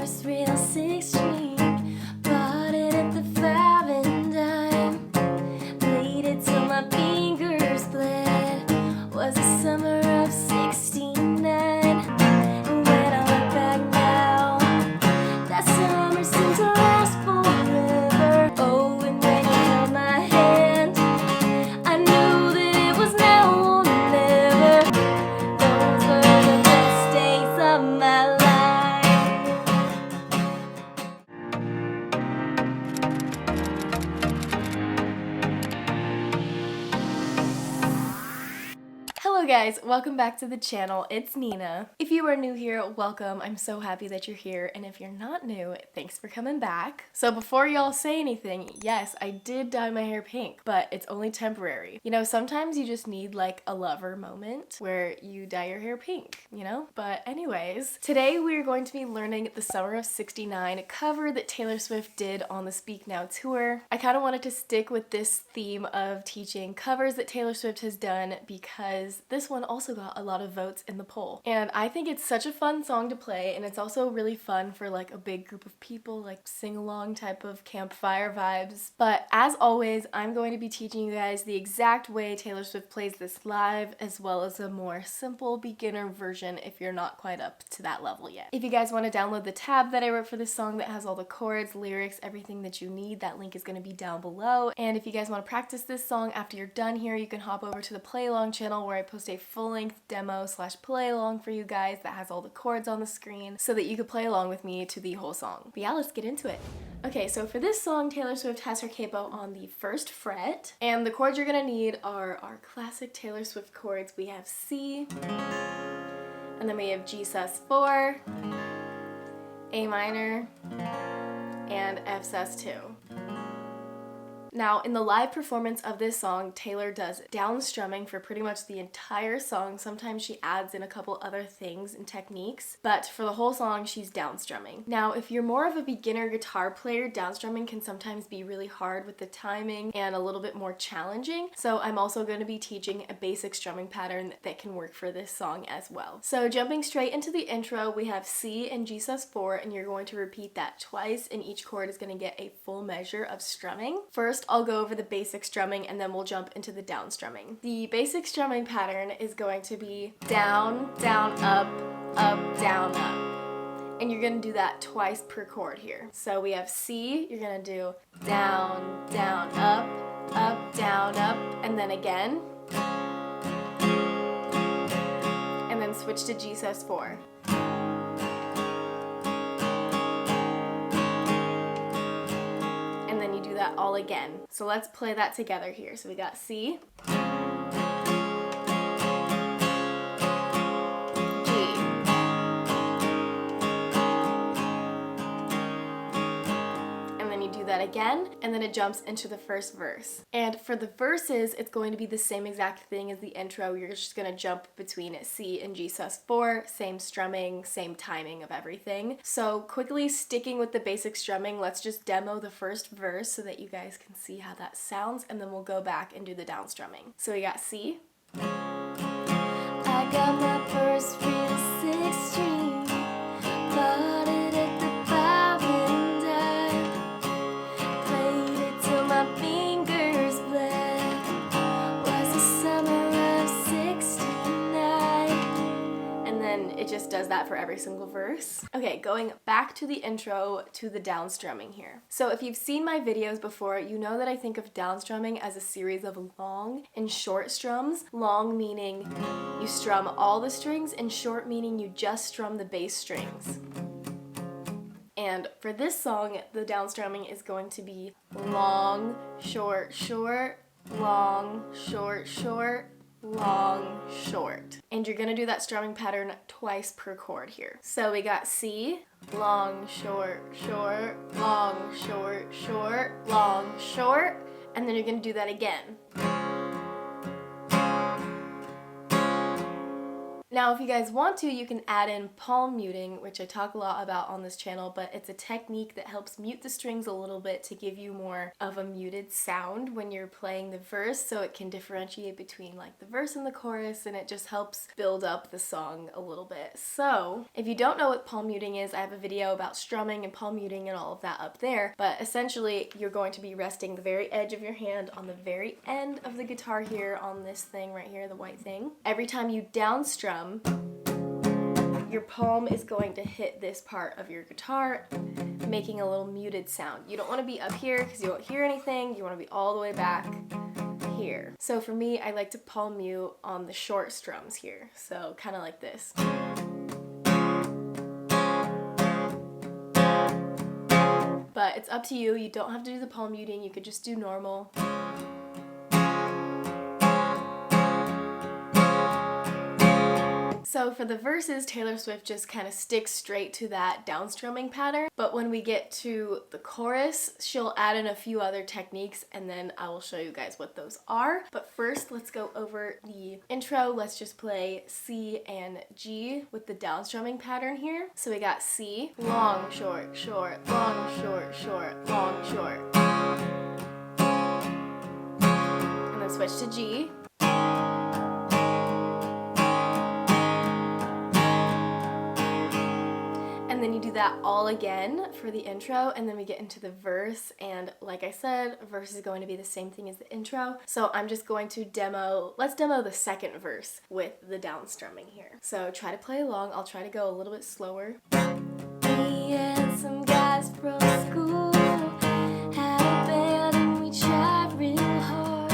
first real 6-string. Bought it at the 5 and dime. Played it till my fingers bled. Was the summer of '69. And when I look back now, that summer seems to last forever. Oh, and when you held my hand, I knew that it was now or never. Those were the best days of my life. Hello guys, welcome back to the channel. It's Nina. If you are new here, welcome. I'm so happy that you're here, and if you're not new, thanks for coming back. So before y'all say anything, yes, I did dye my hair pink, but it's only temporary. You know, sometimes you just need like a lover moment where you dye your hair pink, you know? But anyways, today we're going to be learning the Summer of '69 cover that Taylor Swift did on the Speak Now tour. I kind of wanted to stick with this theme of teaching covers that Taylor Swift has done because this one also got a lot of votes in the poll. And I think it's such a fun song to play, and it's also really fun for like a big group of people, like sing-along type of campfire vibes. But as always, I'm going to be teaching you guys the exact way Taylor Swift plays this live, as well as a more simple beginner version if you're not quite up to that level yet. If you guys want to download the tab that I wrote for this song that has all the chords, lyrics, everything that you need, that link is going to be down below. And if you guys want to practice this song after you're done here, you can hop over to the play along channel where I post a full-length demo / play along for you guys that has all the chords on the screen so that you could play along with me to the whole song. But yeah, let's get into it. Okay, so for this song, Taylor Swift has her capo on the 1st fret, and the chords you're gonna need are our classic Taylor Swift chords. We have C, and then we have G sus4, A minor, and F sus2. Now, in the live performance of this song, Taylor does down strumming for pretty much the entire song. Sometimes she adds in a couple other things and techniques, but for the whole song, she's down strumming. Now, if you're more of a beginner guitar player, down strumming can sometimes be really hard with the timing and a little bit more challenging. So I'm also going to be teaching a basic strumming pattern that can work for this song as well. So jumping straight into the intro, we have C and G sus4, and you're going to repeat that twice, and each chord is going to get a full measure of strumming. First, I'll go over the basic strumming and then we'll jump into the down strumming. The basic strumming pattern is going to be down, down, up, down, up. And you're gonna do that twice per chord here. So we have C, you're gonna do down, down, up, down, up, and then again. And then switch to G sus4. That all again. So let's play that together here. So we got C, G, and then you do that again, and then it jumps into the first verse. And for the verses, it's going to be the same exact thing as the intro. You're just going to jump between C and G sus4, same strumming, same timing of everything. So quickly sticking with the basic strumming, let's just demo the first verse so that you guys can see how that sounds, and then we'll go back and do the down strumming. So we got C. I got my first real 6-string, bought it at the 5 and dime. Played it till my fingers bled. Was the summer of '69. And then it just does that for every single verse. Okay, going back to the intro to the down strumming here. So if you've seen my videos before, you know that I think of down strumming as a series of long and short strums. Long meaning you strum all the strings, and short meaning you just strum the bass strings. And for this song, the down strumming is going to be long, short, short, long, short, short, long, short. And you're gonna do that strumming pattern twice per chord here. So we got C, long, short, short, long, short, short, long, short, and then you're gonna do that again. Now, if you guys want to, you can add in palm muting, which I talk a lot about on this channel, but it's a technique that helps mute the strings a little bit to give you more of a muted sound when you're playing the verse, so it can differentiate between like the verse and the chorus, and it just helps build up the song a little bit. So if you don't know what palm muting is, I have a video about strumming and palm muting and all of that up there, but essentially you're going to be resting the very edge of your hand on the very end of the guitar here on this thing right here, the white thing. Every time you down strum, your palm is going to hit this part of your guitar, making a little muted sound. You don't want to be up here because you won't hear anything. You want to be all the way back here. So for me, I like to palm mute on the short strums here. So kind of like this. But it's up to you. You don't have to do the palm muting. You could just do normal. So for the verses, Taylor Swift just kind of sticks straight to that downstrumming pattern. But when we get to the chorus, she'll add in a few other techniques, and then I will show you guys what those are. But first, let's go over the intro. Let's just play C and G with the downstrumming pattern here. So we got C, long, short, short, long, short, short, long, short. And then switch to G. And then you do that all again for the intro, and then we get into the verse, and like I said, verse is going to be the same thing as the intro. So I'm just going to let's demo the second verse with the downstrumming here. So try to play along. I'll try to go a little bit slower. Me and some guys from school had a band and we tried real hard.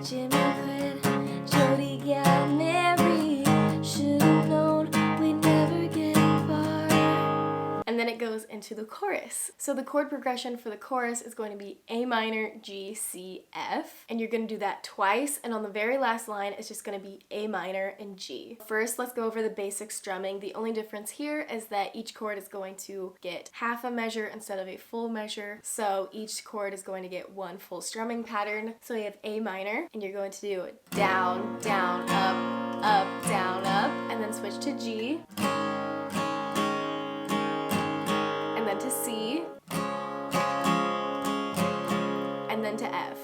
Jimmy quit, Jody got married, should've known we'd never get far. And then it goes into the chorus. So the chord progression for the chorus is going to be A minor, G, C, F. And you're going to do that twice. And on the very last line, it's just going to be A minor and G. First, let's go over the basic strumming. The only difference here is that each chord is going to get half a measure instead of a full measure. So each chord is going to get one full strumming pattern. So you have A minor, and you're going to do down, down, up, down, up, and then switch to G. And then to C, and then to F.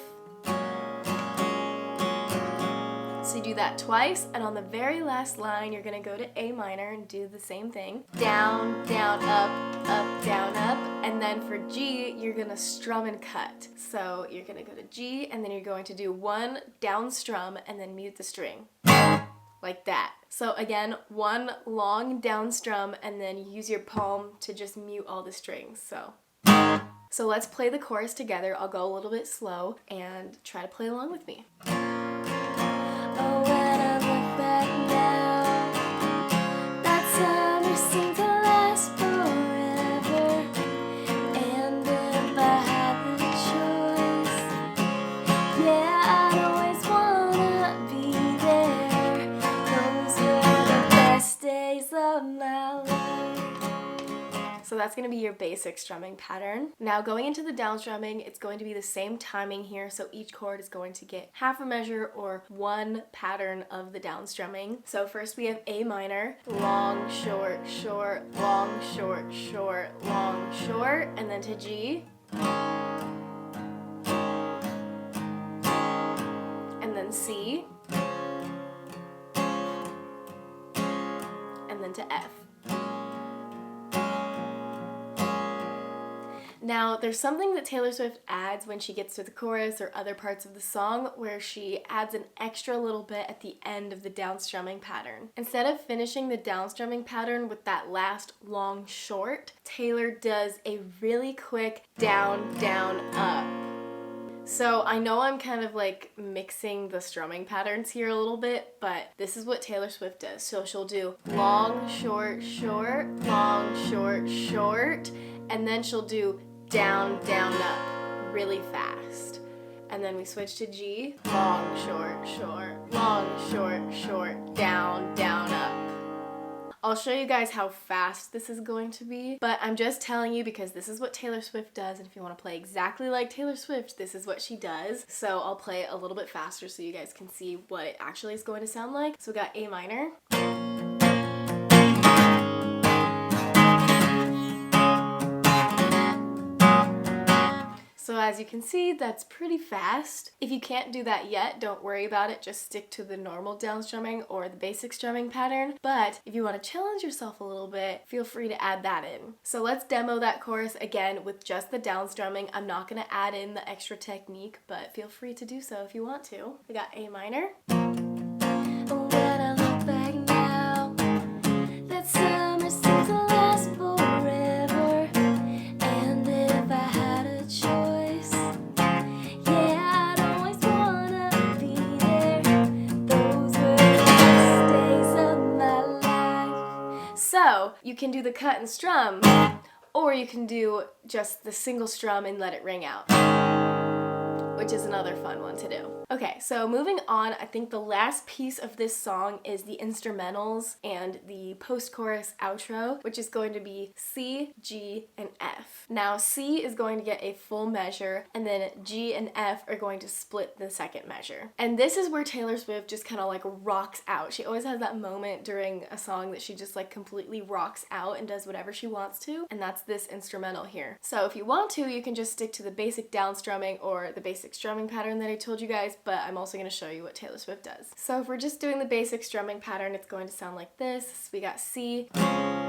So you do that twice, and on the very last line, you're gonna go to A minor and do the same thing. Down, down, up, down, up, and then for G, you're gonna strum and cut. So you're gonna go to G, and then you're going to do one down strum, and then mute the string. Like that. So again, one long down strum, and then you use your palm to just mute all the strings. So let's play the chorus together. I'll go a little bit slow and try to play along with me. Oh, when I look back now, that summer seemed to last forever. And if I had the choice, yeah, I'd always wanna be there. Those were the best days of my life. So that's going to be your basic strumming pattern. Now going into the down strumming, it's going to be the same timing here. So each chord is going to get half a measure or one pattern of the down strumming. So first we have A minor, long, short, short, long, short, short, long, short, and then to G. And then C. And then to F. Now, there's something that Taylor Swift adds when she gets to the chorus or other parts of the song where she adds an extra little bit at the end of the down strumming pattern. Instead of finishing the down strumming pattern with that last long short, Taylor does a really quick down, down, up. So I know I'm kind of like mixing the strumming patterns here a little bit, but this is what Taylor Swift does. So she'll do long, short, short, long, short, short, and then she'll do down, down, up really fast. And then we switch to G, long, short, short, long, short, short, down, down, up. I'll show you guys how fast this is going to be, but I'm just telling you because this is what Taylor Swift does, and if you want to play exactly like Taylor Swift, this is what she does. So I'll play it a little bit faster so you guys can see what it actually is going to sound like. So we got A minor. as you can see, that's pretty fast. If you can't do that yet, don't worry about it. Just stick to the normal down strumming or the basic strumming pattern. But if you want to challenge yourself a little bit, feel free to add that in. So let's demo that chorus again with just the down strumming. I'm not going to add in the extra technique, but feel free to do so if you want to. We got A minor. So you can do the cut and strum, or you can do just the single strum and let it ring out, which is another fun one to do. Okay, so moving on, I think the last piece of this song is the instrumentals and the post-chorus outro, which is going to be C, G, and F. Now C is going to get a full measure, and then G and F are going to split the second measure. And this is where Taylor Swift just kind of like rocks out. She always has that moment during a song that she just like completely rocks out and does whatever she wants to, and that's this instrumental here. So if you want to, you can just stick to the basic down strumming or the basic strumming pattern that I told you guys, but I'm also going to show you what Taylor Swift does. So if we're just doing the basic strumming pattern, it's going to sound like this. So we got C, and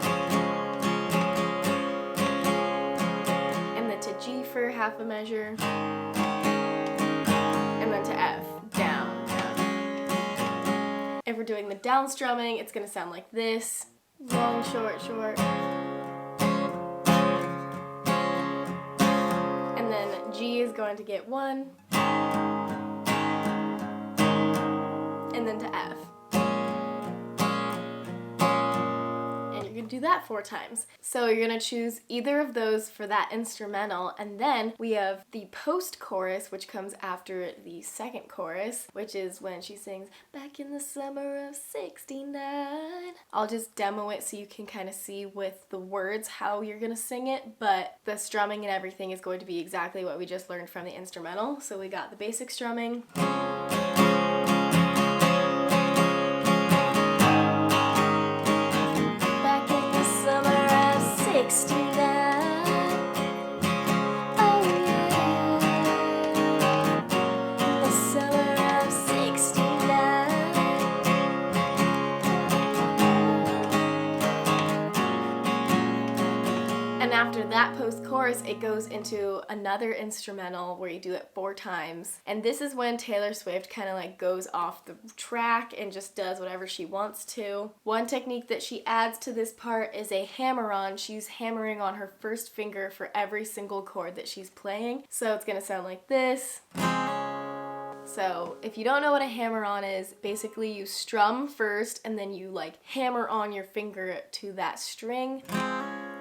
then to G for half a measure, and then to F, down, down. If we're doing the down strumming, it's going to sound like this. Long, short, short. And then G is going to get 1. And then to F. And you're gonna do that 4 times. So you're gonna choose either of those for that instrumental, and then we have the post-chorus, which comes after the second chorus, which is when she sings, "Back in the summer of '69. I'll just demo it so you can kind of see with the words how you're gonna sing it, but the strumming and everything is going to be exactly what we just learned from the instrumental. So we got the basic strumming. After that post-chorus, it goes into another instrumental where you do it 4 times. And this is when Taylor Swift kind of like goes off the track and just does whatever she wants to. One technique that she adds to this part is a hammer-on. She's hammering on her first finger for every single chord that she's playing. So it's gonna sound like this. So if you don't know what a hammer-on is, basically you strum first and then you like hammer on your finger to that string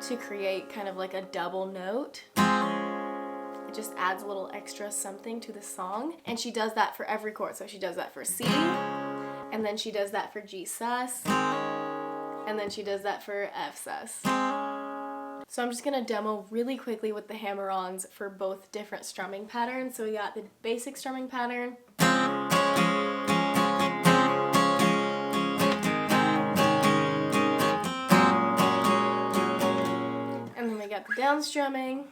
to create kind of like a double note. It just adds a little extra something to the song. And she does that for every chord. So she does that for C, and then she does that for G sus, and then she does that for F sus. So I'm just gonna demo really quickly with the hammer-ons for both different strumming patterns. So we got the basic strumming pattern. And then we got the down strumming.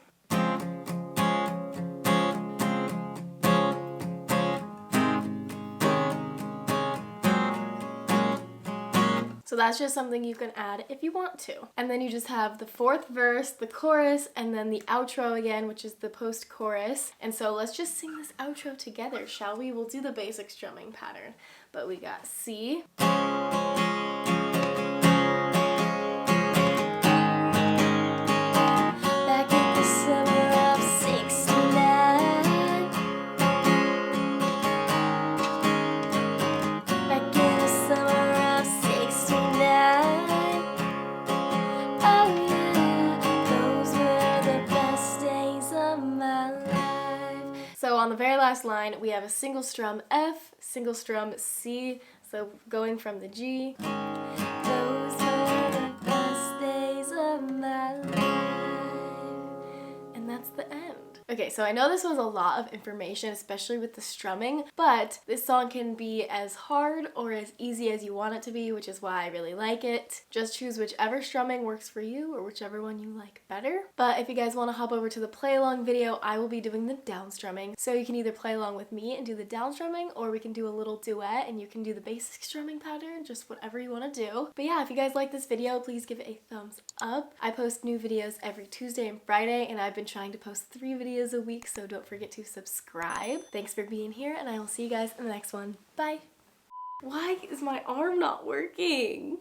So that's just something you can add if you want to. And then you just have the 4th verse, the chorus, and then the outro again, which is the post-chorus. And so let's just sing this outro together, shall we? We'll do the basic strumming pattern. But we got C. So on the very last line, we have a single strum F, single strum C, so going from the G. Those were the best days of my life. And that's the end. Okay, so I know this was a lot of information, especially with the strumming, but this song can be as hard or as easy as you want it to be, which is why I really like it. Just choose whichever strumming works for you or whichever one you like better. But if you guys want to hop over to the play along video, I will be doing the down strumming. So you can either play along with me and do the down strumming, or we can do a little duet and you can do the basic strumming pattern, just whatever you want to do. But yeah, if you guys like this video, please give it a thumbs up. I post new videos every Tuesday and Friday, and I've been trying to post 3 videos a week, so don't forget to subscribe. Thanks for being here, and I will see you guys in the next one. Bye! Why is my arm not working?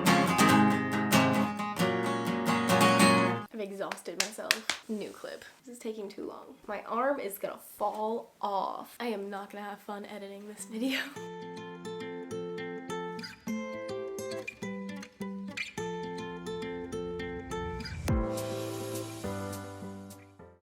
I've exhausted myself. New clip. This is taking too long. My arm is gonna fall off. I am not gonna have fun editing this video.